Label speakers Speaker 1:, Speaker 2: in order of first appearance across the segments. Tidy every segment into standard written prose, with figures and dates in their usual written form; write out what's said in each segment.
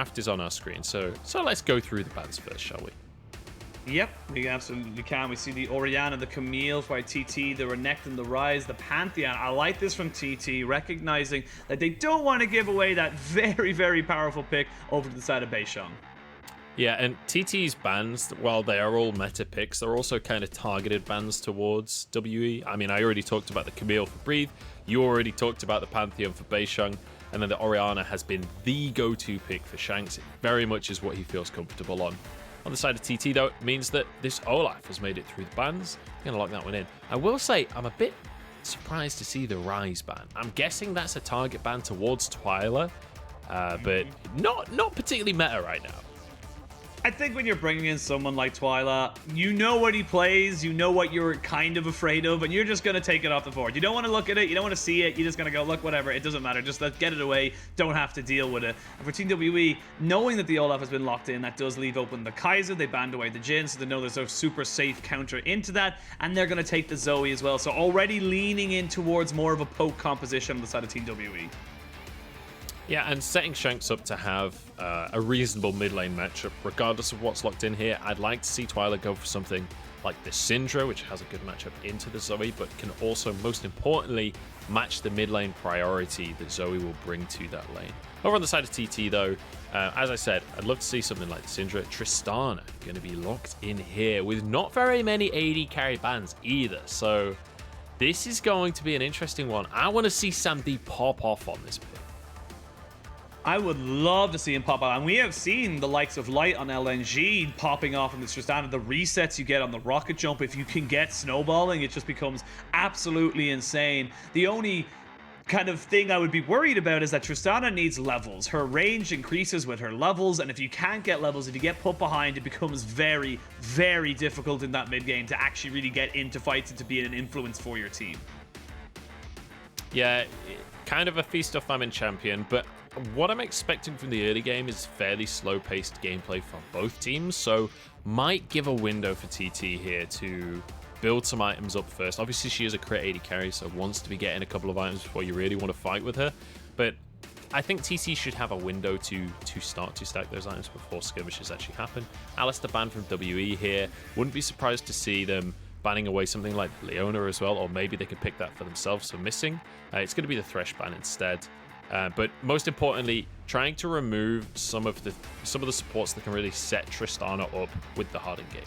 Speaker 1: draft is on our screen. So let's go through the bans first, shall we?
Speaker 2: Yep, we absolutely can. We see the Orianna, the Camille by TT, the Renekton, and the Rise, the Pantheon. I like this from TT, recognizing that they don't want to give away that very, very powerful pick over to the side of Beishang.
Speaker 1: Yeah, and TT's bans, while they are all meta picks, they're also kind of targeted bans towards WE. I mean, I already talked about the Camille for Breathe. You already talked about the Pantheon for Beishang. And then the Orianna has been the go-to pick for Shanks. It very much is what he feels comfortable on. On the side of TT, though, it means that this Olaf has made it through the bans. I'm going to lock that one in. I will say, I'm a bit surprised to see the Rise ban. I'm guessing that's a target ban towards Twila, but not particularly meta right now.
Speaker 2: I think when you're bringing in someone like Twila, you know what he plays, you know what you're kind of afraid of, and you're just going to take it off the board. You don't want to look at it, you don't want to see it, you're just going to go, look, whatever, it doesn't matter, just get it away, don't have to deal with it. And for Team WE, knowing that the Olaf has been locked in, that does leave open the Kaiser, they banned away the Jhin, so they know there's a super safe counter into that, and they're going to take the Zoe as well, so already leaning in towards more of a poke composition on the side of Team WE.
Speaker 1: Yeah, and setting Shanks up to have a reasonable mid lane matchup, regardless of what's locked in here. I'd like to see Twila go for something like the Syndra, which has a good matchup into the Zoe, but can also, most importantly, match the mid lane priority that Zoe will bring to that lane. Over on the side of TT, though, as I said, I'd love to see something like the Syndra. Tristana going to be locked in here with not very many AD carry bans either, so this is going to be an interesting one. I want to see Sandeep pop off on this pick.
Speaker 2: I would love to see him pop out, and we have seen the likes of Light on LNG popping off in this Tristana. The resets you get on the rocket jump, if you can get snowballing, it just becomes absolutely insane. The only kind of thing I would be worried about is that Tristana needs levels. Her range increases with her levels, and if you can't get levels, if you get put behind, it becomes very, very difficult in that mid game to actually really get into fights and to be an influence for your team.
Speaker 1: Yeah, kind of a feast or famine champion, but what I'm expecting from the early game is fairly slow-paced gameplay from both teams, so might give a window for TT here to build some items up first. Obviously, she is a crit 80 carry, so wants to be getting a couple of items before you really want to fight with her, but I think TT should have a window to start to stack those items before skirmishes actually happen. Alistair banned from WE here. Wouldn't be surprised to see them banning away something like Leona as well, or maybe they could pick that for themselves for missing. It's going to be the Thresh ban instead. But most importantly, trying to remove some of the supports that can really set Tristana up with the hard engage.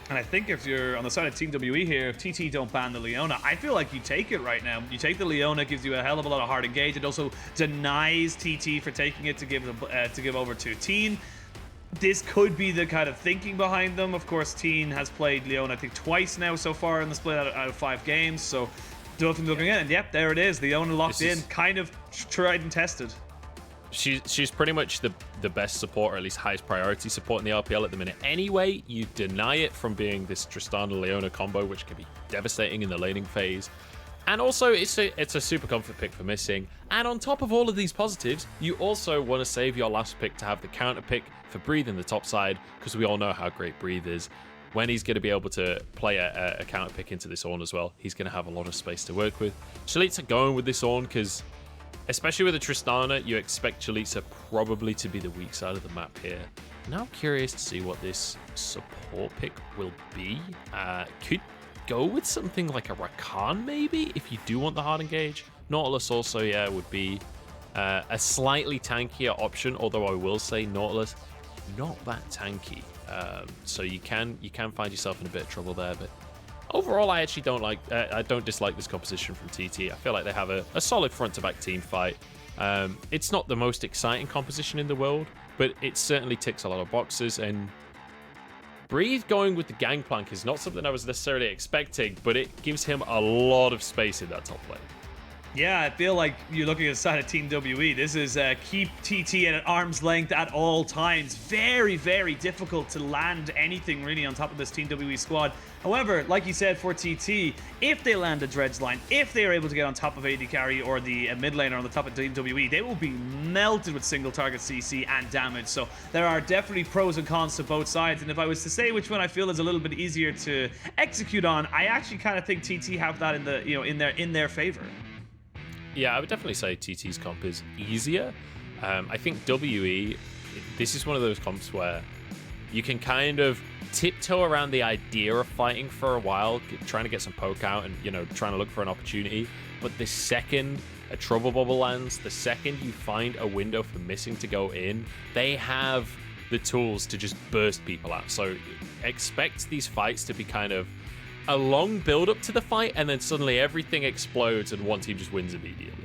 Speaker 2: And I think if you're on the side of Team WE here, if TT don't ban the Leona, I feel like you take it right now. You take the Leona, gives you a hell of a lot of hard engage. It also denies TT for taking it to give over to Teeen. This could be the kind of thinking behind them. Of course, Teeen has played Leona, I think, twice now so far in the split out of 5 games. So Dolphin looking in, and yep, there it is. Leona locked in, kind of tried and tested.
Speaker 1: She's pretty much the best support, or at least highest priority support in the LPL at the minute. Anyway, you deny it from being this Tristana-Leona combo, which can be devastating in the laning phase. And also, it's a super comfort pick for missing. And on top of all of these positives, you also want to save your last pick to have the counter pick for Breathe in the top side, because we all know how great Breathe is. When he's going to be able to play a counter pick into this Ornn as well, he's going to have a lot of space to work with. Chelizi going with this Ornn because, especially with the Tristana, you expect Chelizi probably to be the weak side of the map here. Now curious to see what this support pick will be. Could go with something like a Rakan maybe, if you do want the hard engage. Nautilus also, yeah, would be a slightly tankier option, although I will say Nautilus, not that tanky. So you can find yourself in a bit of trouble there, but overall I actually don't dislike this composition from TT. I feel like they have a solid front to back team fight. It's not the most exciting composition in the world, but it certainly ticks a lot of boxes, and Breathe going with the Gangplank is not something I was necessarily expecting, but it gives him a lot of space in that top lane.
Speaker 2: Yeah, I feel like you're looking at the side of Team WE. This is keep TT at arm's length at all times. Very, very difficult to land anything really on top of this Team WE squad. However, like you said, for TT, if they land a Dredge line, if they are able to get on top of AD Carry or the mid laner on the top of Team WE, they will be melted with single target CC and damage. So there are definitely pros and cons to both sides. And if I was to say which one I feel is a little bit easier to execute on, I actually kind of think TT have that in the in their favor.
Speaker 1: Yeah, I would definitely say TT's comp is easier. I think WE, this is one of those comps where you can kind of tiptoe around the idea of fighting for a while, trying to get some poke out and, you know, trying to look for an opportunity. But the second a trouble bubble lands, the second you find a window for missing to go in, they have the tools to just burst people out. So expect these fights to be kind of a long build up to the fight, and then suddenly everything explodes and one team just wins immediately.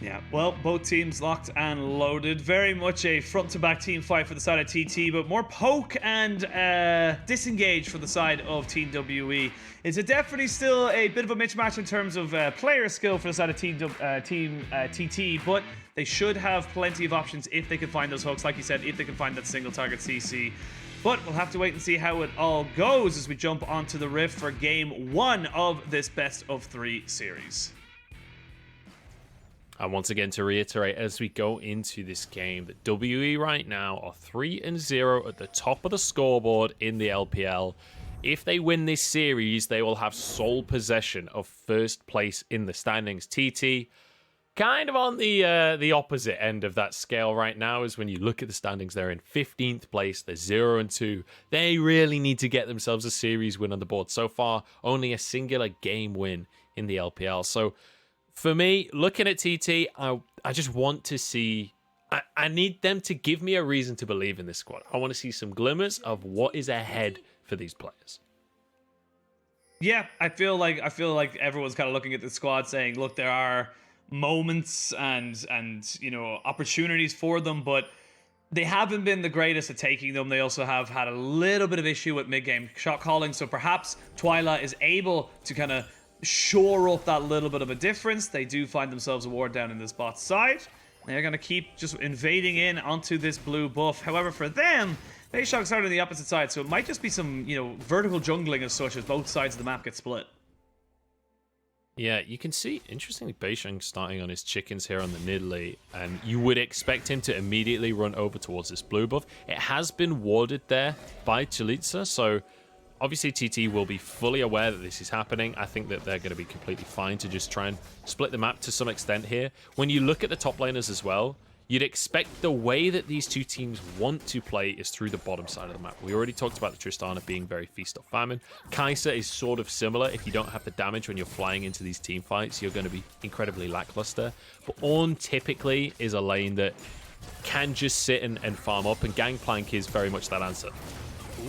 Speaker 2: Yeah, well, both teams locked and loaded. Very much a front-to-back team fight for the side of TT, but more poke and disengage for the side of Team WE. It's definitely still a bit of a mismatch in terms of player skill for the side of Team TT, but they should have plenty of options if they can find those hooks, like you said, if they can find that single-target CC. But we'll have to wait and see how it all goes as we jump onto the Rift for Game 1 of this best-of-3 series.
Speaker 1: And once again, to reiterate, as we go into this game, that WE right now are 3-0 at the top of the scoreboard in the LPL. If they win this series, they will have sole possession of first place in the standings. TT, kind of on the opposite end of that scale right now, is when you look at the standings, they're in 15th place, they're 0-2. They really need to get themselves a series win on the board. So far, only a singular game win in the LPL. So for me, looking at TT, I just want to see... I need them to give me a reason to believe in this squad. I want to see some glimmers of what is ahead for these players.
Speaker 2: Yeah, I feel like everyone's kind of looking at the squad saying, look, there are moments and you know, opportunities for them, but they haven't been the greatest at taking them. They also have had a little bit of issue with mid-game shot calling, so perhaps Twila is able to kind of shore up that little bit of a difference. They do find themselves a ward down in this bot side. They're going to keep just invading in onto this blue buff. However, for them, Beishang started on the opposite side, so it might just be some, you know, vertical jungling as such as both sides of the map get split.
Speaker 1: Yeah, you can see, interestingly, Beishang starting on his chickens here on the Nidalee, and you would expect him to immediately run over towards this blue buff. It has been warded there by Chelizi, so obviously TT will be fully aware that this is happening. I think that they're going to be completely fine to just try and split the map to some extent here. When you look at the top laners as well, you'd expect the way that these two teams want to play is through the bottom side of the map. We already talked about the Tristana being very feast or famine. Kai'Sa is sort of similar. If you don't have the damage when you're flying into these team fights, you're going to be incredibly lackluster. But Ornn typically is a lane that can just sit and farm up, and Gangplank is very much that answer.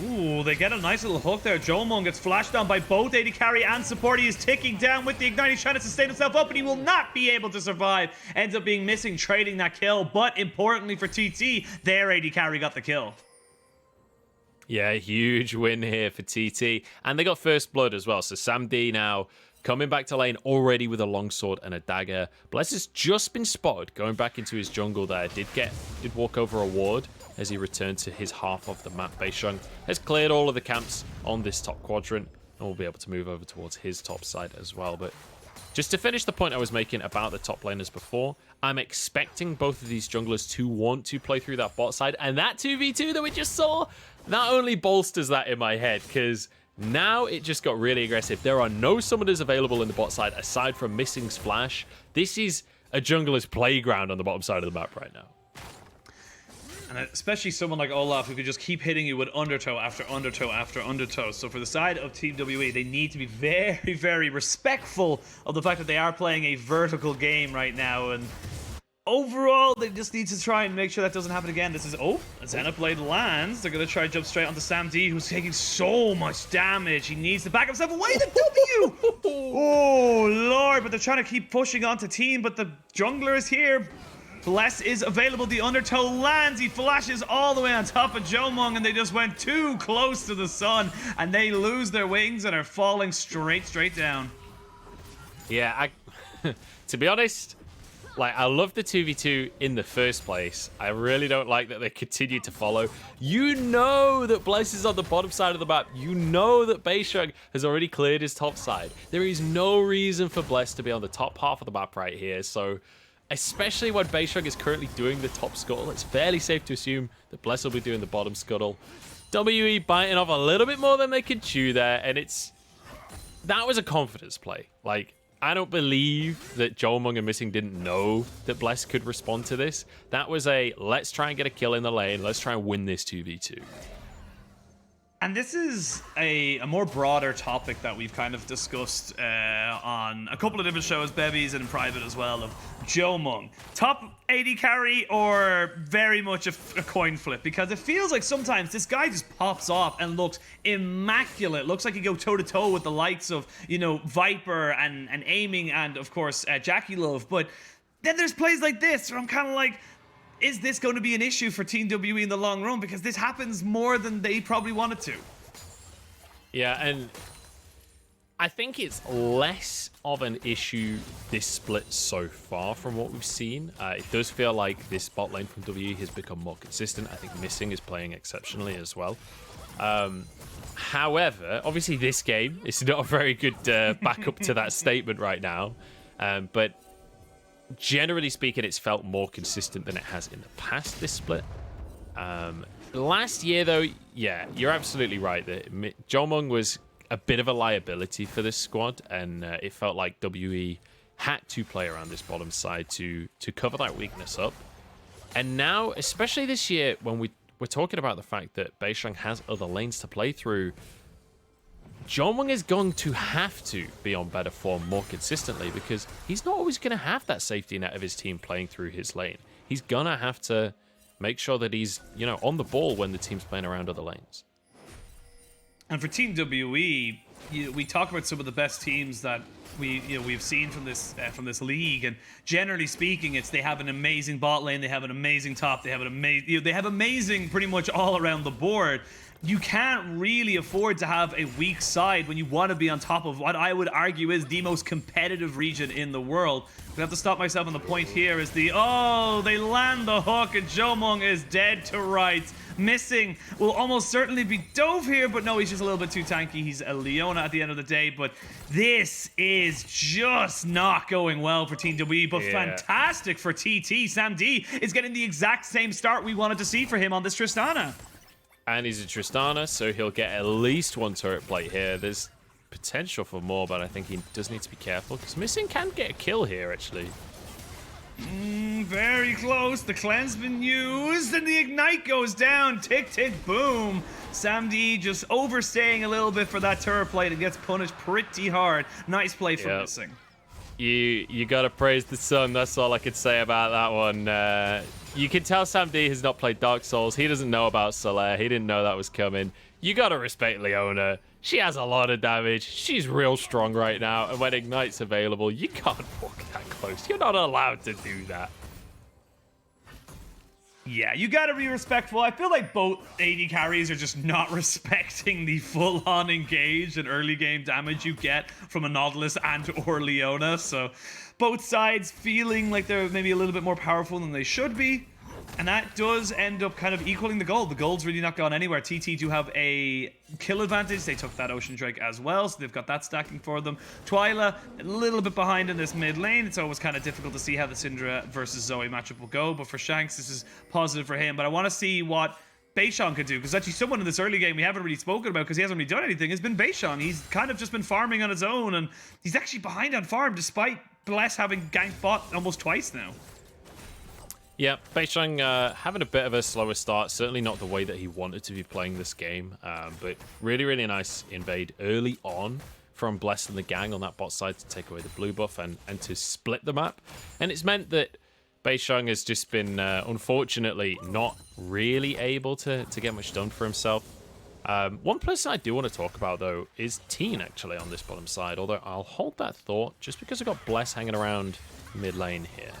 Speaker 2: Ooh, they get a nice little hook there. Jiumeng gets flashed down by both AD carry and support. He is ticking down with the Ignite. He's trying to sustain himself up, but he will not be able to survive. Ends up being missing, trading that kill. But importantly for TT, their AD carry got the kill.
Speaker 1: Yeah, huge win here for TT. And they got first blood as well. So Sam D now coming back to lane already with a longsword and a dagger. Bless has just been spotted going back into his jungle there. Did walk over a ward as he returned to his half of the map. Beishang has cleared all of the camps on this top quadrant and will be able to move over towards his top side as well. But just to finish the point I was making about the top laners before, I'm expecting both of these junglers to want to play through that bot side, and that 2v2 that we just saw, not only bolsters that in my head, because now it just got really aggressive. There are no summoners available in the bot side aside from missing Splash. This is a jungler's playground on the bottom side of the map right now.
Speaker 2: And especially someone like Olaf who could just keep hitting you with undertow after undertow after undertow. So for the side of Team WE, they need to be very, very respectful of the fact that they are playing a vertical game right now. And overall, they just need to try and make sure that doesn't happen again. This is, oh, a Xenoblade lands. They're going to try and jump straight onto Sam D, who's taking so much damage. He needs to back himself away. The W! Oh, Lord. But they're trying to keep pushing onto Team, but the jungler is here. Bless is available. The undertow lands. He flashes all the way on top of Jiumeng, and they just went too close to the sun, and they lose their wings and are falling straight down.
Speaker 1: Yeah, to be honest, like, I love the 2v2 in the first place. I really don't like that they continue to follow. You know that Bless is on the bottom side of the map. You know that Beishang has already cleared his top side. There is no reason for Bless to be on the top half of the map right here, so especially when Beishang is currently doing the top scuttle, it's fairly safe to assume that Bless will be doing the bottom scuttle. WE biting off a little bit more than they could chew there, and that was a confidence play. Like, I don't believe that Jiumeng and Missing didn't know that Bless could respond to this. That was a, let's try and get a kill in the lane. Let's try and win this 2v2.
Speaker 2: And this is a more broader topic that we've kind of discussed on a couple of different shows, Bebies, and in private as well, of Jiumeng. Top AD carry or very much a coin flip? Because it feels like sometimes this guy just pops off and looks immaculate. Looks like he go toe-to-toe with the likes of, you know, Viper and Aiming and, of course, Jackie Love. But then there's plays like this where I'm kind of like, is this going to be an issue for Team WE in the long run? Because this happens more than they probably wanted to.
Speaker 1: Yeah, and I think it's less of an issue this split so far from what we've seen. It does feel like this bot lane from WE has become more consistent. I think Missing is playing exceptionally as well. However, obviously this game is not a very good backup to that statement right now. But generally speaking, it's felt more consistent than it has in the past, this split. Last year, though, yeah, you're absolutely right. That Jiumeng was a bit of a liability for this squad, and it felt like WE had to play around this bottom side to cover that weakness up. And now, especially this year, when we're talking about the fact that Beishang has other lanes to play through, Jiumeng is going to have to be on better form more consistently, because he's not always going to have that safety net of his team playing through his lane. He's going to have to make sure that he's, you know, on the ball when the team's playing around other lanes.
Speaker 2: And for Team WE, we talk about some of the best teams that we've seen from this league, and generally speaking, they have an amazing bot lane, they have an amazing top, they have amazing pretty much all around the board. You can't really afford to have a weak side when you want to be on top of what I would argue is the most competitive region in the world. We have to stop myself on the point here is they land the hook and Jiumeng is dead to rights. Missing will almost certainly be Dove here, but no, he's just a little bit too tanky. He's a Leona at the end of the day, but this is just not going well for Team WE, but fantastic for TT. Sam D is getting the exact same start we wanted to see for him on this Tristana.
Speaker 1: And he's a Tristana, so he'll get at least one turret plate here. There's potential for more, but I think he does need to be careful, because Missing can get a kill here, actually.
Speaker 2: Very close. The cleanse been used, and the ignite goes down. Tick, tick, boom. Sam D just overstaying a little bit for that turret plate and gets punished pretty hard. Nice play from Missing.
Speaker 1: You gotta praise the sun. That's all I could say about that one. You can tell Sam D has not played Dark Souls. He doesn't know about Solaire. He didn't know that was coming. You gotta respect Leona. She has a lot of damage. She's real strong right now. And when Ignite's available, you can't walk that close. You're not allowed to do that.
Speaker 2: Yeah, you gotta be respectful. I feel like both AD carries are just not respecting the full-on engage and early game damage you get from a Nautilus and or Leona. So both sides feeling like they're maybe a little bit more powerful than they should be. And that does end up kind of equaling the gold. The gold's really not gone anywhere. TT do have a kill advantage. They took that Ocean Drake as well, so they've got that stacking for them. Twila, a little bit behind in this mid lane. It's always kind of difficult to see how the Syndra versus Zoe matchup will go, but for Shanks, this is positive for him. But I want to see what Beishang could do, because actually someone in this early game we haven't really spoken about because he hasn't really done anything has been Beishang. He's kind of just been farming on his own, and he's actually behind on farm despite Bless having ganked bot almost twice now.
Speaker 1: Yeah, Beishang having a bit of a slower start. Certainly not the way that he wanted to be playing this game. But really, really nice invade early on from Bless and the gang on that bot side to take away the blue buff and to split the map. And it's meant that Beishang has just been, unfortunately, not really able to get much done for himself. One person I do want to talk about, though, is Teeen, actually, on this bottom side. Although I'll hold that thought just because I've got Bless hanging around mid lane here.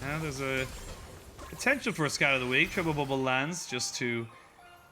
Speaker 2: Now there's a potential for a scout of the week. Triple bubble lands just to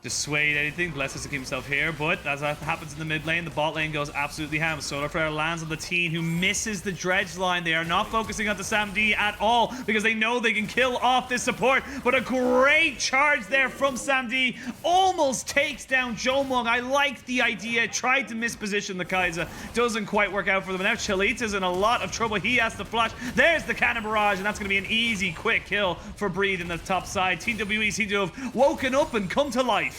Speaker 2: dissuade anything. Bless has to keep himself here, but as that happens in the mid lane, the bot lane goes absolutely ham. Solar Flare lands on the Teeen, who misses the dredge line. They are not focusing on the Sam D at all because they know they can kill off this support, but a great charge there from Sam D. Almost takes down Jiumeng. I like the idea. Tried to misposition the Kaiser. Doesn't quite work out for them. And now Chelizi's in a lot of trouble. He has to flash. There's the Cannon Barrage, and that's going to be an easy, quick kill for Breathe in the top side. Team WE seem to have woken up and come to life.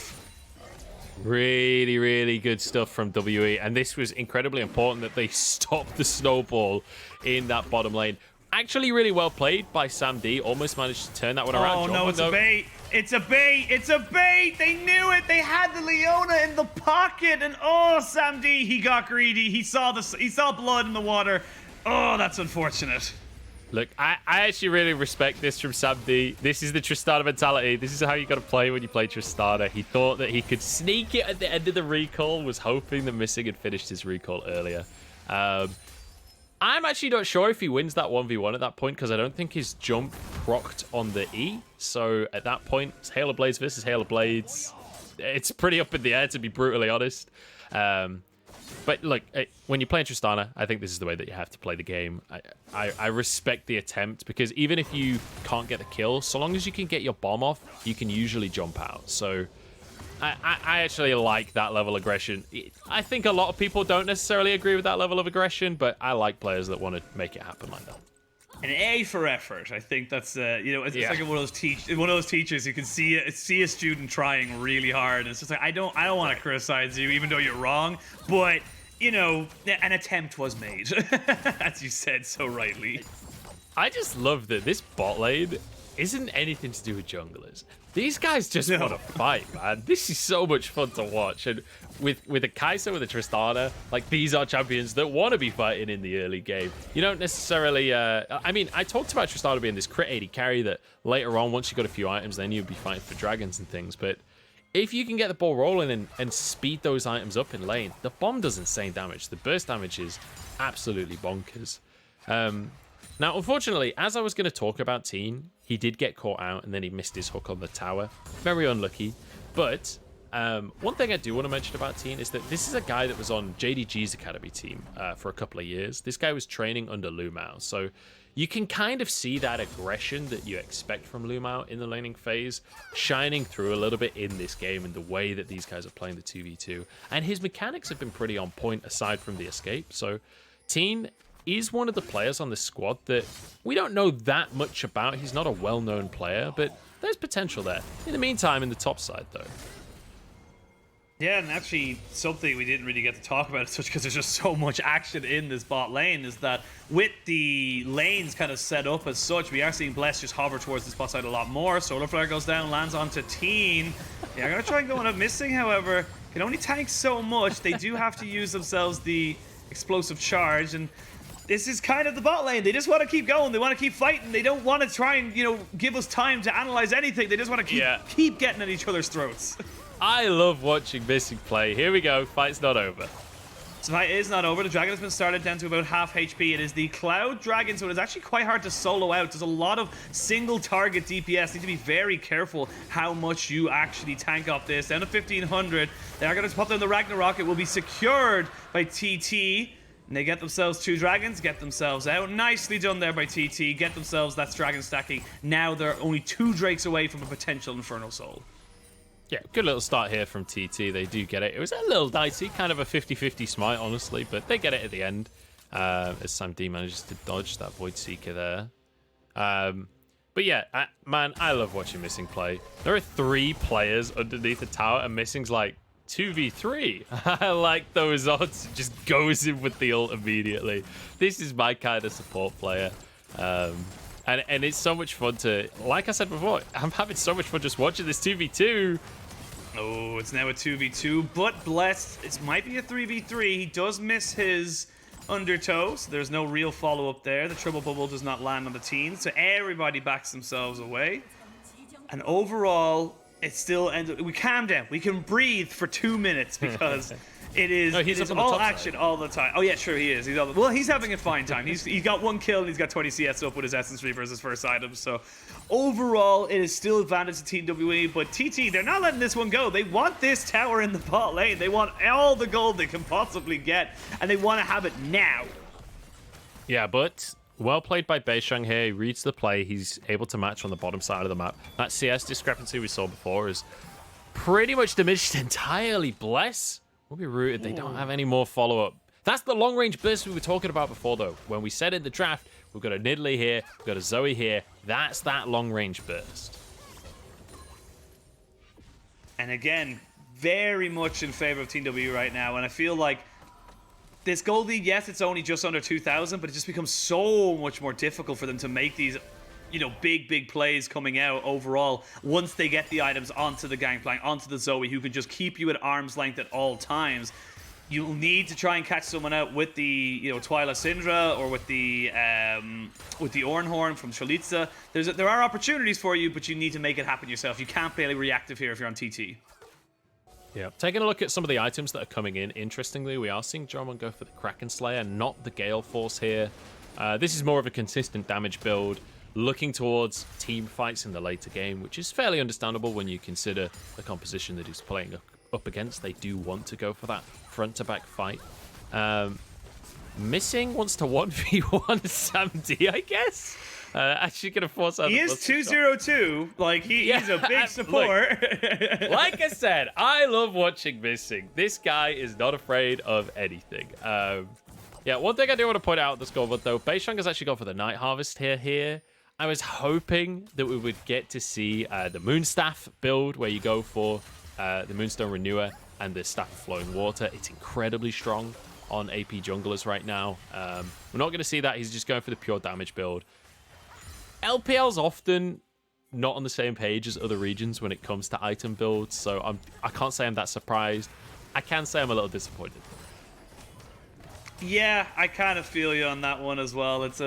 Speaker 1: Really, really good stuff from WE. And this was incredibly important that they stopped the snowball in that bottom lane. Actually, really well played by Sam D. Almost managed to turn that one around.
Speaker 2: Oh, no, it's a bait. It's a bait. It's a bait. They knew it. They had the Leona in the pocket. And oh, Sam D, he got greedy. He saw blood in the water. Oh, that's unfortunate.
Speaker 1: Look, I actually really respect this from Sam D. This is the Tristana mentality. This is how you got to play when you play Tristana. He thought that he could sneak it at the end of the recall, was hoping that Missing had finished his recall earlier. I'm actually not sure if he wins that 1v1 at that point, because I don't think his jump procced on the E. So at that point, it's Hail of Blades versus Hail of Blades. It's pretty up in the air, to be brutally honest. But look, when you're playing Tristana, I think this is the way that you have to play the game. I respect the attempt, because even if you can't get the kill, so long as you can get your bomb off, you can usually jump out. So I actually like that level of aggression. I think a lot of people don't necessarily agree with that level of aggression, but I like players that want to make it happen like that.
Speaker 2: An A for effort. I think that's it's like one of those teachers you can see a student trying really hard. And it's just like I don't want to criticize you, even though you're wrong, but an attempt was made, as you said so rightly.
Speaker 1: I just love that this bot lane isn't anything to do with junglers. These guys just want to fight, man. This is so much fun to watch. And with a Kai'Sa, with a Tristana, like, these are champions that want to be fighting in the early game. You don't necessarily... I mean, I talked about Tristana being this crit 80 carry that later on, once you got a few items, then you'd be fighting for dragons and things. But if you can get the ball rolling and speed those items up in lane, the bomb does insane damage. The burst damage is absolutely bonkers. Now, unfortunately, as I was going to talk about Teeen, he did get caught out and then he missed his hook on the tower. Very unlucky. But one thing I do want to mention about Teeen is that this is a guy that was on JDG's academy team for a couple of years. This guy was training under Lumao. So you can kind of see that aggression that you expect from Lumao in the laning phase shining through a little bit in this game and the way that these guys are playing the 2v2. And his mechanics have been pretty on point aside from the escape. So Teeen is one of the players on the squad that we don't know that much about. He's not a well-known player, but there's potential there. In the meantime, in the top side, though.
Speaker 2: Yeah, and actually something we didn't really get to talk about as much because there's just so much action in this bot lane is that with the lanes kind of set up as such, we are seeing Bless just hover towards this bot side a lot more. Solar Flare goes down, lands onto Teeen. Yeah, I'm going to try and go on a Missing, however. Can only tank so much. They do have to use themselves the explosive charge, and this is kind of the bot lane. They just want to keep going. They want to keep fighting. They don't want to try and, give us time to analyze anything. They just want to keep getting at each other's throats.
Speaker 1: I love watching Missing play. Here we go. Fight's not over.
Speaker 2: So fight is not over. The dragon has been started down to about half HP. It is the Cloud Dragon, so it is actually quite hard to solo out. There's a lot of single target DPS. Need to be very careful how much you actually tank up this. Down to 1500. They are going to pop down the Ragnarok. It will be secured by TT. And they get themselves 2 dragons, get themselves out. Nicely done there by TT. Get themselves that dragon stacking. Now they're only 2 drakes away from a potential Infernal Soul.
Speaker 1: Yeah, good little start here from TT. They do get it. It was a little dicey, kind of a 50-50 smite, honestly, but they get it at the end. As Sam D manages to dodge that Void Seeker there. But yeah, man, I love watching Missing play. There are 3 players underneath the tower, and Missing's like 2v3. I like those odds. It just goes in with the ult immediately. This is my kind of support player. And it's so much fun to, like I said before, I'm having so much fun just watching this 2v2.
Speaker 2: Oh, it's now a 2v2, but Blessed, it might be a 3v3. He does miss his undertow, so there's no real follow-up there. The triple bubble does not land on the Teen, so everybody backs themselves away. And overall, it's still, and we calm down. We can breathe for 2 minutes because it is, no, it is all action side all the time. Oh yeah, sure he is. He's having a fine time. He's got 1 kill and he's got 20 CS up with his Essence Reaver as his first item. So overall, it is still advantage to Team WE, but TT, they're not letting this one go. They want this tower in the bot lane. They want all the gold they can possibly get, and they want to have it now.
Speaker 1: Yeah, but well played by Beishang here. He reads the play. He's able to match on the bottom side of the map. That CS discrepancy we saw before is pretty much diminished entirely. Bless will be rooted. They don't have any more follow-up. That's the long-range burst we were talking about before, though. When we said in the draft, we've got a Nidalee here, we've got a Zoe here. That's that long-range burst.
Speaker 2: And again, very much in favor of Team W right now, and I feel like this gold lead, yes, it's only just under 2,000, but it just becomes so much more difficult for them to make these, you know, big plays coming out overall once they get the items onto the Gangplank, onto the Zoe, who can just keep you at arm's length at all times. You'll need to try and catch someone out with the, you know, Twila Syndra or with the Ornhorn from Chelizi. There are opportunities for you, but you need to make it happen yourself. You can't play reactive here if you're on TT.
Speaker 1: Yeah, taking a look at some of the items that are coming in, interestingly, we are seeing Jiumeng go for the Kraken Slayer, not the Gale Force here. This is more of a consistent damage build, looking towards team fights in the later game, which is fairly understandable when you consider the composition that he's playing up against. They do want to go for that front-to-back fight. Missing wants to 1v1 Sam D, I guess. Actually gonna force out.
Speaker 2: He is 202. Like he's a big support.
Speaker 1: Look, like I said, I love watching Missing. This guy is not afraid of anything. Yeah, one thing I do want to point out at the scoreboard though, Beishang has actually gone for the Night Harvest here. I was hoping that we would get to see the Moonstaff build where you go for the Moonstone Renewer and the Staff of Flowing Water. It's incredibly strong on AP junglers right now. We're not going to see that. He's just going for the pure damage build. LPL's often not on the same page as other regions when it comes to item builds, so I can't say I'm that surprised. I can say I'm a little disappointed.
Speaker 2: Yeah, I kind of feel you on that one as well. It's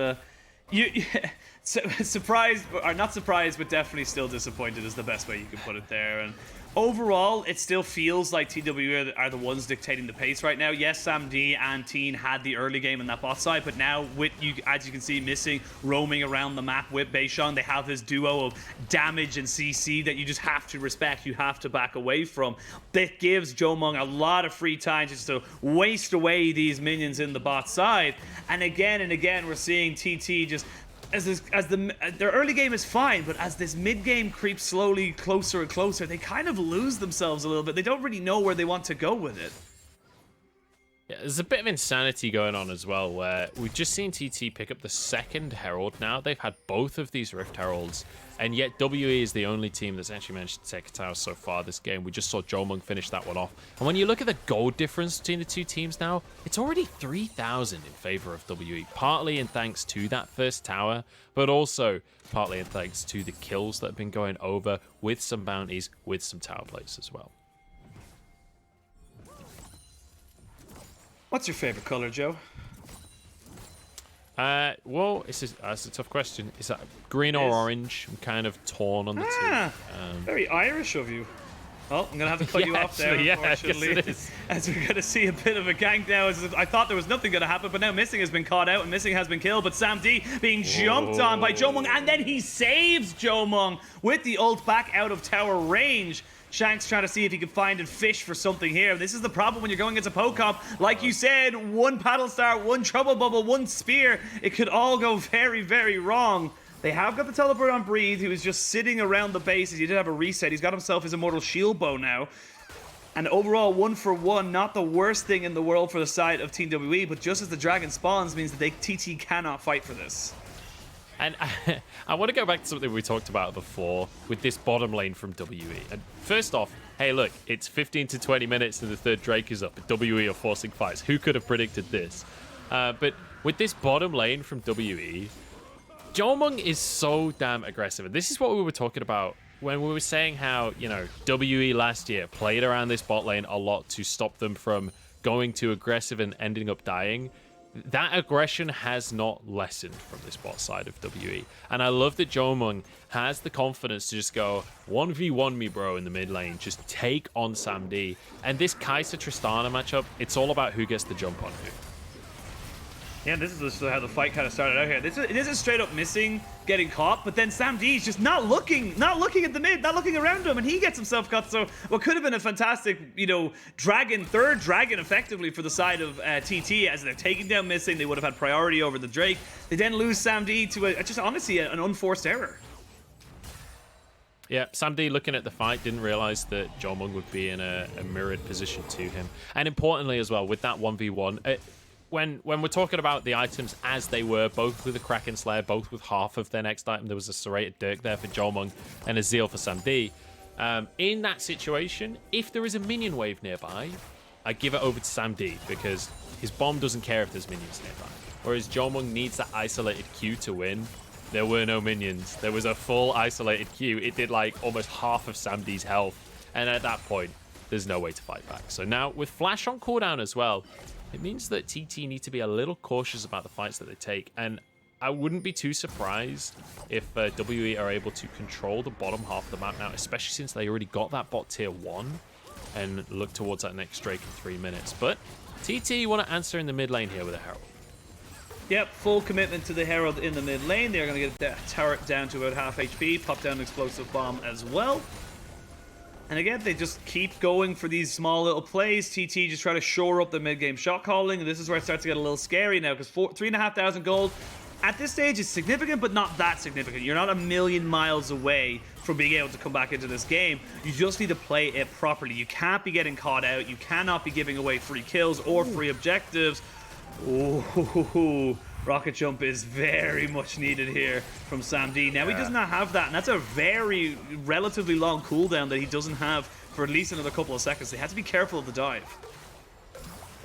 Speaker 2: surprised, or not surprised, but definitely still disappointed is the best way you can put it there. And overall, it still feels like TW are the ones dictating the pace right now. Yes, Sam D and Teen had the early game in that bot side, but now with you, as you can see, Missing roaming around the map with Beishang, they have this duo of damage and CC that you just have to respect, you have to back away from. That gives Jiumeng a lot of free time just to waste away these minions in the bot side. And again, we're seeing TT just their early game is fine, but as this mid game creeps slowly closer and closer, they kind of lose themselves a little bit. They don't really know where they want to go with it.
Speaker 1: Yeah, there's a bit of insanity going on as well, where we've just seen TT pick up the second Herald now. They've had both of these Rift Heralds, and yet WE is the only team that's actually managed to take a tower so far this game. We just saw Jiumeng finish that one off. And when you look at the gold difference between the two teams now, it's already 3,000 in favor of WE, partly in thanks to that first tower, but also partly in thanks to the kills that have been going over with some bounties, with some tower plays as well.
Speaker 2: What's your favorite color, Joe?
Speaker 1: Well, that's a tough question. Is that green or orange? I'm kind of torn on the two.
Speaker 2: Very Irish of you. Well, I'm going to have to cut you off there, unfortunately.
Speaker 1: It is.
Speaker 2: As we're going to see a bit of a gank now. I thought there was nothing going to happen, but now Missing has been caught out and Missing has been killed. But Sam D being jumped on by Jiumeng, and then he saves Jiumeng with the ult back out of tower range. Shanks trying to see if he can find and fish for something here. This is the problem when you're going into Pocomp. Like you said, one paddle star, one trouble bubble, one spear. It could all go very, very wrong. They have got the teleport on Breathe, who is just sitting around the base. He did have a reset. He's got himself his Immortal Shield Bow now. And overall, 1-for-1, not the worst thing in the world for the side of Team WE, but just as the dragon spawns means that TT cannot fight for this.
Speaker 1: And I want to go back to something we talked about before with this bottom lane from WE. And first off, hey, look, it's 15 to 20 minutes and the third Drake is up. WE are forcing fights. Who could have predicted this? But with this bottom lane from WE, Jiumeng is so damn aggressive. And this is what we were talking about when we were saying how, you know, WE last year played around this bot lane a lot to stop them from going too aggressive and ending up dying. That aggression has not lessened from this bot side of WE. And I love that Jiumeng has the confidence to just go 1v1 me, bro, in the mid lane. Just take on Sam D. And this Kai'Sa Tristana matchup, it's all about who gets the jump on who.
Speaker 2: Yeah, this is how the fight kind of started out here. It is a straight up Missing getting caught, but then Sam D's just not looking at the mid, not looking around him, and he gets himself caught. So what could have been a fantastic, you know, third dragon effectively for the side of TT as they're taking down Missing. They would have had priority over the Drake. They then lose Sam D to just honestly an unforced error.
Speaker 1: Yeah, Sam D looking at the fight didn't realize that Jiumeng would be in a mirrored position to him. And importantly as well, with that 1v1, when we're talking about the items as they were, both with the Kraken Slayer, both with half of their next item, there was a Serrated Dirk there for Jiumeng and a Zeal for Sam D. In that situation, if there is a minion wave nearby, I give it over to Sam D because his bomb doesn't care if there's minions nearby. Whereas Jiumeng needs that isolated Q to win. There were no minions. There was a full isolated Q. It did like almost half of Sam D's health. And at that point, there's no way to fight back. So now with Flash on cooldown as well, it means that TT need to be a little cautious about the fights that they take. And I wouldn't be too surprised if WE are able to control the bottom half of the map now, especially since they already got that bot tier 1 and look towards that next Drake in 3 minutes. But TT want to answer in the mid lane here with a Herald.
Speaker 2: Yep, full commitment to the Herald in the mid lane. They're going to get that turret down to about half HP, pop down an explosive bomb as well. And again, they just keep going for these small little plays. TT just try to shore up the mid-game shot calling. And this is where it starts to get a little scary now, because 3,500 gold at this stage is significant, but not that significant. You're not a million miles away from being able to come back into this game. You just need to play it properly. You can't be getting caught out. You cannot be giving away free kills or free objectives. Ooh, rocket jump is very much needed here from Sam D. Now, he does not have that, and that's a very relatively long cooldown that he doesn't have for at least another couple of seconds. They had to be careful of the dive.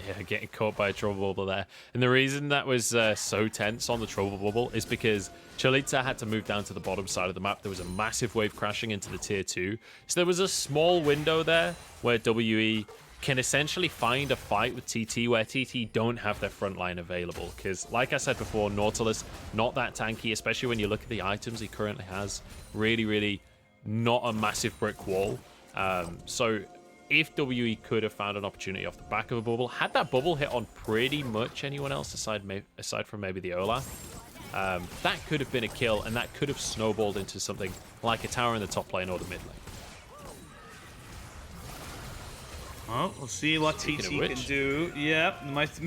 Speaker 1: Yeah, getting caught by a trouble bubble there. And the reason that was so tense on the trouble bubble is because Chelizi had to move down to the bottom side of the map. There was a massive wave crashing into the tier 2. So there was a small window there where WE can essentially find a fight with TT where TT don't have their front line available. Because, like I said before, Nautilus, not that tanky, especially when you look at the items he currently has. Really, really not a massive brick wall. So if WE could have found an opportunity off the back of a bubble, had that bubble hit on pretty much anyone else aside from maybe the Olaf, that could have been a kill, and that could have snowballed into something like a tower in the top lane or the mid lane.
Speaker 2: Well, we'll see what TT can do. Yeah,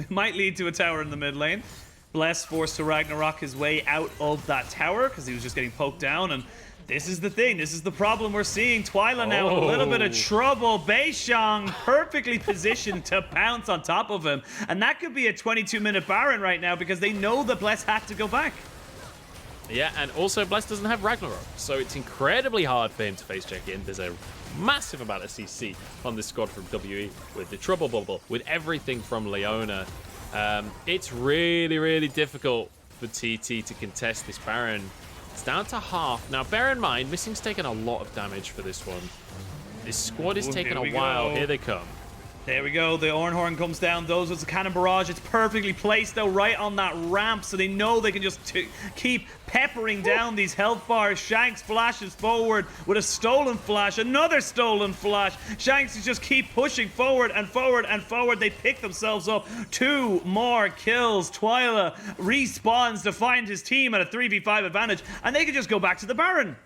Speaker 2: might lead to a tower in the mid lane. Bless forced to Ragnarok his way out of that tower because he was just getting poked down. And this is the thing. This is the problem we're seeing. Twila now in a little bit of trouble. Beishang perfectly positioned to pounce on top of him. And that could be a 22-minute Baron right now because they know that Bless had to go back.
Speaker 1: Yeah, and also Bless doesn't have Ragnarok, so it's incredibly hard for him to face check in. There's a massive amount of CC on this squad from WE with the trouble bubble, with everything from Leona. It's really, really difficult for TT to contest this Baron. It's down to half. Now, bear in mind, Missing's taken a lot of damage for this one. This squad is taking a while. Here they come.
Speaker 2: There we go. The Ornhorn comes down. Those with the cannon barrage. It's perfectly placed, though, right on that ramp, so they know they can just keep peppering down these health bars. Shanks flashes forward with a stolen flash. Another stolen flash. Shanks just keep pushing forward and forward and forward. They pick themselves up. 2 more kills. Twila respawns to find his team at a 3v5 advantage, and they can just go back to the Baron.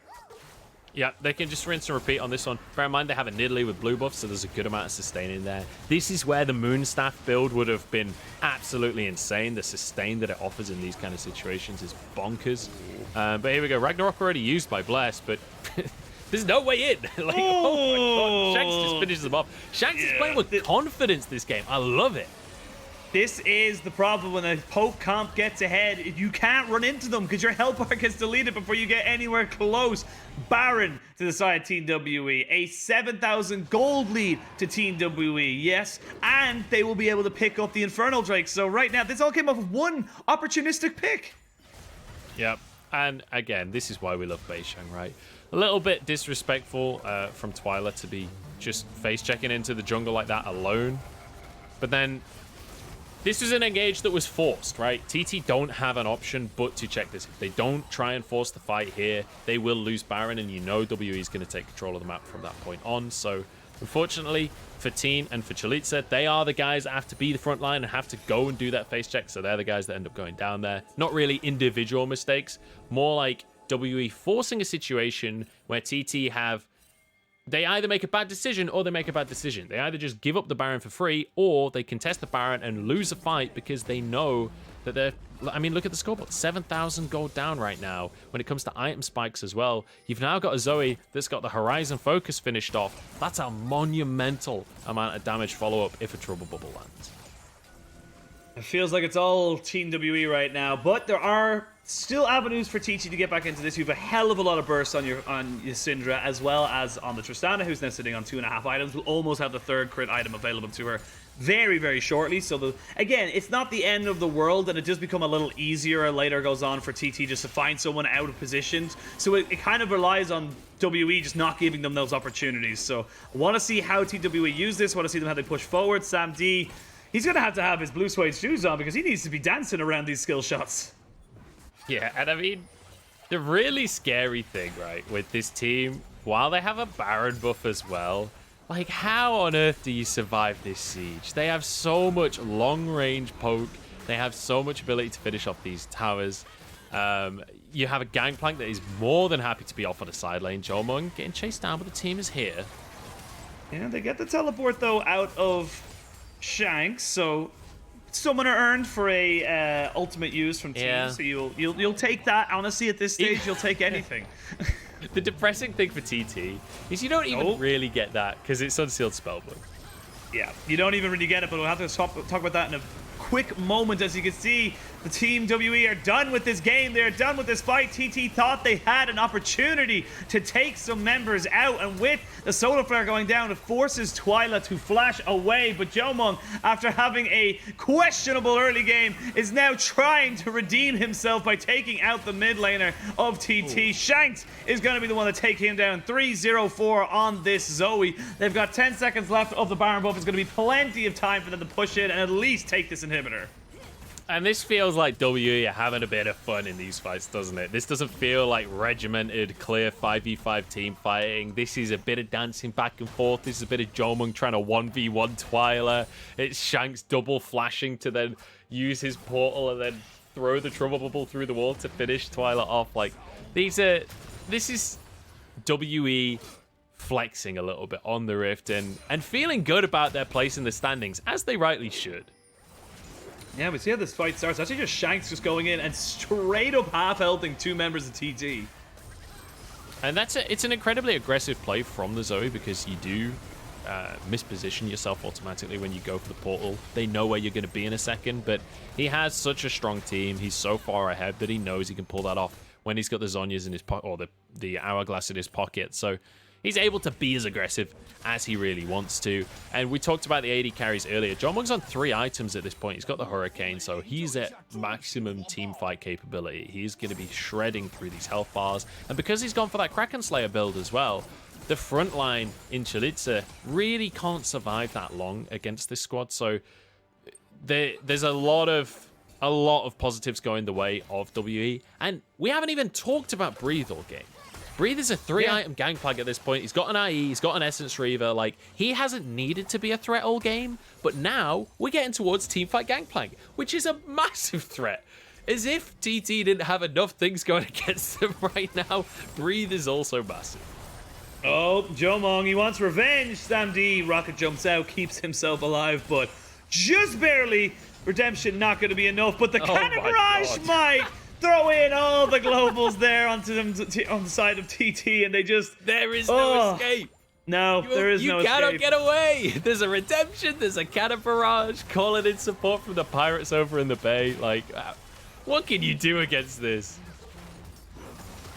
Speaker 1: Yeah, they can just rinse and repeat on this one. Bear in mind, they have a Nidalee with blue buff, so there's a good amount of sustain in there. This is where the Moonstaff build would have been absolutely insane. The sustain that it offers in these kind of situations is bonkers. But here we go. Ragnarok already used by Bless, but there's no way in. Like, oh my god, Shanks just finishes them off. Shanks is playing with confidence this game. I love it.
Speaker 2: This is the problem when a poke comp gets ahead. You can't run into them because your health bar gets deleted before you get anywhere close. Baron to the side of Team WE. A 7,000 gold lead to Team WE, yes. And they will be able to pick up the Infernal Drake. So right now, this all came off of one opportunistic pick.
Speaker 1: Yep. And again, this is why we love Beishang, right? A little bit disrespectful from Twila to be just face-checking into the jungle like that alone. But then this was an engage that was forced, right? TT don't have an option but to check this. If they don't try and force the fight here, they will lose Baron, and you know WE is going to take control of the map from that point on. So, unfortunately, for Teen and for Chelizi, they are the guys that have to be the front line and have to go and do that face check. So they're the guys that end up going down there. Not really individual mistakes, more like WE forcing a situation where TT have... They either make a bad decision or they make a bad decision. They either just give up the Baron for free or they contest the Baron and lose a fight because they know that they're... I mean, look at the scoreboard. 7,000 gold down right now when it comes to item spikes as well. You've now got a Zoe that's got the Horizon Focus finished off. That's a monumental amount of damage follow-up if a Trouble Bubble lands.
Speaker 2: It feels like it's all Team WE right now, but there are still avenues for TT to get back into this. You have a hell of a lot of bursts on your Syndra, as well as on the Tristana, who's now sitting on 2.5 items. Will almost have the 3rd crit item available to her very, very shortly. So again, it's not the end of the world, and it does become a little easier as later goes on for TT just to find someone out of positions. So it kind of relies on WE just not giving them those opportunities. So I want to see how TWE use this. I want to see them how they push forward. Sam D, he's going to have his blue suede shoes on because he needs to be dancing around these skill shots.
Speaker 1: Yeah, and I mean, the really scary thing, right, with this team, while they have a Baron buff as well, like, how on earth do you survive this siege? They have so much long-range poke. They have so much ability to finish off these towers. You have a Gangplank that is more than happy to be off on the side lane. Jiumeng getting chased down, but the team is here.
Speaker 2: Yeah, they get the teleport, though, out of Shanks, so summoner earned for a ultimate use from Teeen.
Speaker 1: Yeah.
Speaker 2: So you'll take that. Honestly, at this stage, you'll take anything.
Speaker 1: The depressing thing for TT is you don't even really get that because it's Unsealed Spellbook.
Speaker 2: Yeah, you don't even really get it, but we'll have to talk about that in a quick moment. As you can see, the Team WE are done with this game. They're done with this fight. TT thought they had an opportunity to take some members out, and with the Solar Flare going down, it forces Twila to flash away. But Jiumeng, after having a questionable early game, is now trying to redeem himself by taking out the mid laner of TT. Ooh. Shanks is going to be the one to take him down. 3-0-4 on this Zoe. They've got 10 seconds left of the Baron buff. It's going to be plenty of time for them to push it and at least take this inhibitor.
Speaker 1: And this feels like WE are having a bit of fun in these fights, doesn't it? This doesn't feel like regimented, clear 5v5 team fighting. This is a bit of dancing back and forth. This is a bit of Jiumeng trying to 1v1 Twila. It's Shanks double flashing to then use his portal and then throw the trouble bubble through the wall to finish Twila off. Like, this is WE flexing a little bit on the Rift and feeling good about their place in the standings, as they rightly should.
Speaker 2: Yeah, we see how this fight starts. Actually, just Shanks just going in and straight up half-healthing 2 members of TT.
Speaker 1: And it's an incredibly aggressive play from the Zoe because you do misposition yourself automatically when you go for the portal. They know where you're going to be in a second, but he has such a strong team. He's so far ahead that he knows he can pull that off when he's got the Zhonya's in his pocket, or the Hourglass in his pocket. So he's able to be as aggressive as he really wants to. And we talked about the AD carries earlier. Jiumeng's on 3 items at this point. He's got the Hurricane, so he's at maximum team fight capability. He's going to be shredding through these health bars. And because he's gone for that Kraken Slayer build as well, the front line in Chelizi really can't survive that long against this squad. So there's a lot of positives going the way of WE. And we haven't even talked about Breathe all game. Breathe is a 3-item Gangplank at this point. He's got an IE, he's got an Essence Reaver. Like, he hasn't needed to be a threat all game, but now we're getting towards Teamfight Gangplank, which is a massive threat. As if TT didn't have enough things going against them right now, Breathe is also massive.
Speaker 2: Oh, Jiumeng, he wants revenge. Sam D, rocket jumps out, keeps himself alive, but just barely. Redemption not going to be enough, but the Cannon Barrage might throw in all the globals there onto them on the side of TT, and they just...
Speaker 1: There is no escape.
Speaker 2: No, there is no escape.
Speaker 1: You cannot get away. There's a Redemption, there's a Cannon Barrage, calling in support from the Pirates over in the Bay. Like, what can you do against this?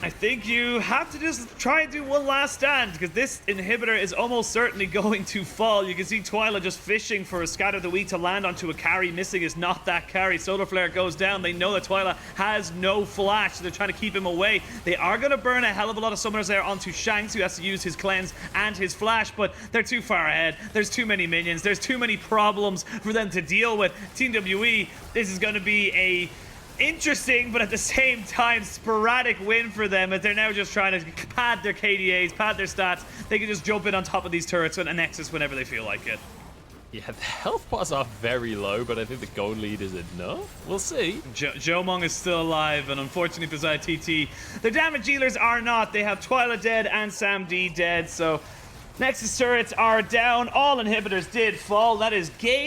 Speaker 2: I think you have to just try and do one last stand, because this inhibitor is almost certainly going to fall. You can see Twila just fishing for a Scatter the Weak to land onto a carry. Missing is not that carry. Solar Flare goes down. They know that Twila has no flash, so they're trying to keep him away. They are going to burn a hell of a lot of summoners there onto Shanks, who has to use his cleanse and his flash, but they're too far ahead. There's too many minions. There's too many problems for them to deal with. Team WE, this is going to be a interesting, but at the same time, sporadic win for them, as they're now just trying to pad their KDAs, pad their stats. They can just jump in on top of these turrets and Nexus whenever they feel like it.
Speaker 1: Yeah, the health bars are very low, but I think the gold lead is enough. We'll see.
Speaker 2: Jiumeng is still alive, and unfortunately for Zai TT, the damage dealers are not. They have Twila dead and Sam D dead, so Nexus turrets are down. All inhibitors did fall. That is game